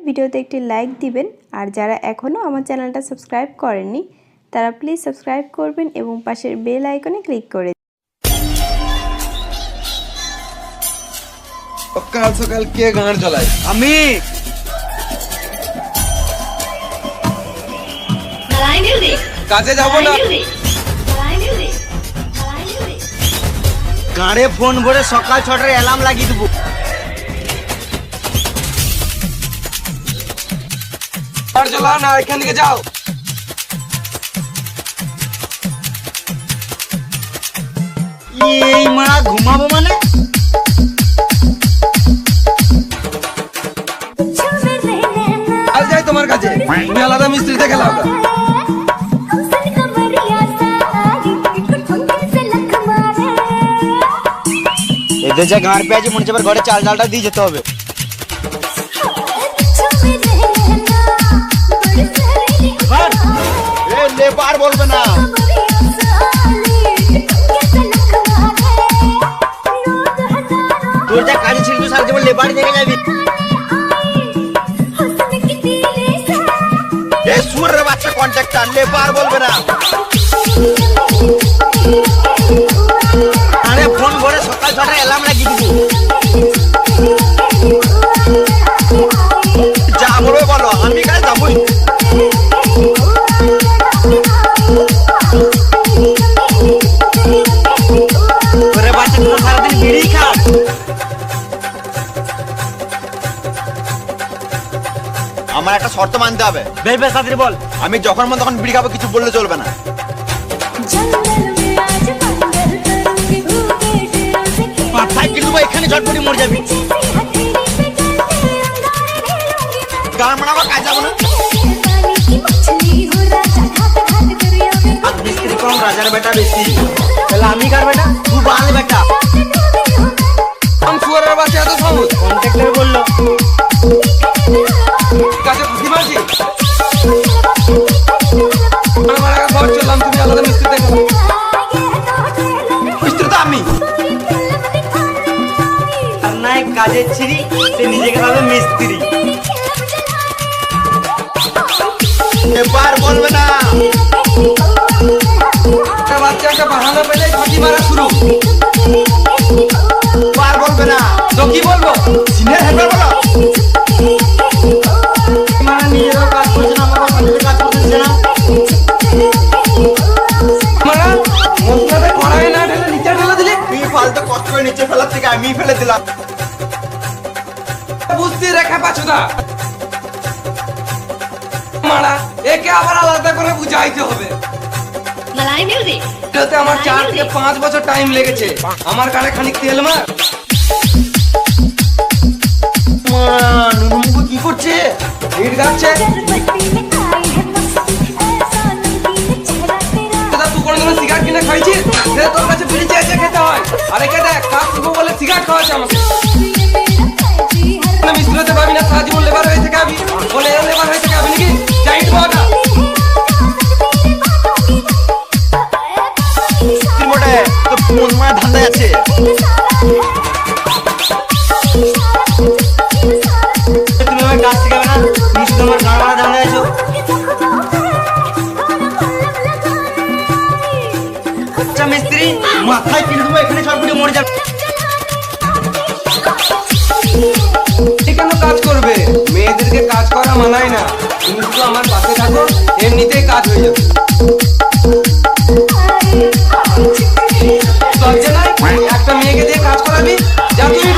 ভিডিওতে একটি লাইক দিবেন আর যারা এখনও আমার চ্যানেলটা সাবস্ক্রাইব করেননি তারা প্লিজ সাবস্ক্রাইব করবেন এবং পাশের বেল আইকনে ক্লিক করে সকাল সকাল কে গান চালায়? আমি কাজে যাব না। গাড়ে ফোন ভরে সকাল 6টার অ্যালার্ম লাগিয়ে দেবো। আর চলা না, এখান থেকে যাও। এই মারা ঘুমাবো মানে? আর যাই তোমার কাছে, তুমি আলাদা মিস্ত্রি দেখে লাও না। এদের যা গাঁড় পেয়ে আছে মনে হচ্ছে ঘরে চাল ডালটা দিয়ে যেতে হবে। লেবার বলবে না, তোর যা কাজে ছিল তুই সারা জীবন লেবারই দেখে যাবি। এই সুরের বাচ্চা কন্ট্রাক্টর লেবার বলবে না। আরে ফোন করে সকাল 6টার অ্যালার্ম লাগিয়ে দিব। যা বলবে বলো, আমি কাজ যাবই। তোরে বাচ্চা তোরা সারাদিন বিড়ি খা। আমার একটা শর্ত মানতে হবে। বেশ তাড়াতাড়ি বল। আমি যখন মন তখন বিড়ি খাবো, কিছু বললে চলবে না। মাথায় কিন্তু এখানে ঝটপটি মরে যাবি। গান মানাবো, কাজ যাবো না। মিস্ত্রি কম, রাজার বেটা বেশি। তাহলে আমি কার বেটা? তুই বাল বেটা। আমি সুয়ারের বাচ্চা, এত সহজ। কন্ট্রাক্টর বললো কাজে ফাঁকি মারছি। আমার ঘর চললাম, তুমি আলাদা মিস্ত্রি দেখে লাও। মিস্ত্রি তো আমি। আর নাই কাজের ছিরি, সে নিজেকে ভাবে মিস্ত্রি। এবার বলবে না। বাচ্চা একটা বাহানা পেলে ফাঁকি মারা শুরু। বার বলবে না তো কি বলবো? সিনিয়র হেল্পার বলো। মানে নিজেরও কাজ করছে না, আমার বাড়িতে কাজ করতেছে না। মারা মশলাটা কড়াই না ঢেলে নিচে ঢেলে দিলি। তুই ফালতু কষ্ট করে নিচে ফেলার থেকে আমি ফেলে দিলাম। বুঝতে রেখা পাচ্ছ না মারা, একে আবার আলাদা করে বুঝাইতে হবে। মালাই মিউজিক এটাতে আমার 4 থেকে 5 বছর টাইম লেগেছে। আমার কানে খানিক তেল মার। নুনুমুখু কি করছে? হিট গাচ্ছে। দাদা তুই কোনোদিনও সিগারেট কিনে খাইছিস? সেটা তোর কাছে বিড়ি চেয়ে চেয়ে খেতে হয়। আর একে দেখ, কাজ শুরু বলে সিগারেট খাওয়াচ্ছে আমাকে। মিস্ত্রি হতে পারবি না, সারা জীবন লেবার হয়ে থেকে আবি। বলে লেবার হয়ে থেকে আবি নাকি? চাইট পাওয়াটা মোটে তো মন মারা ধান্দায় আছে। তুমি আমার কাজ শিখাবে না, নিশ্চয় তোমার গান মারা ধান্দায় আছো। আচ্ছা মিস্ত্রি, মাথায় কিনে দেবো, এখানে সবগুলো মরে যাবে। কেন কাজ করবে? মেয়েদেরকে কাজ করা মানায় না। তুমি শুধু আমার পাশে থাকো, এমনিতেই কাজ হয়ে যাবে। লজ্জা নাই? একটা মেয়েকে দিয়ে কাজ করাবি? যা তুমি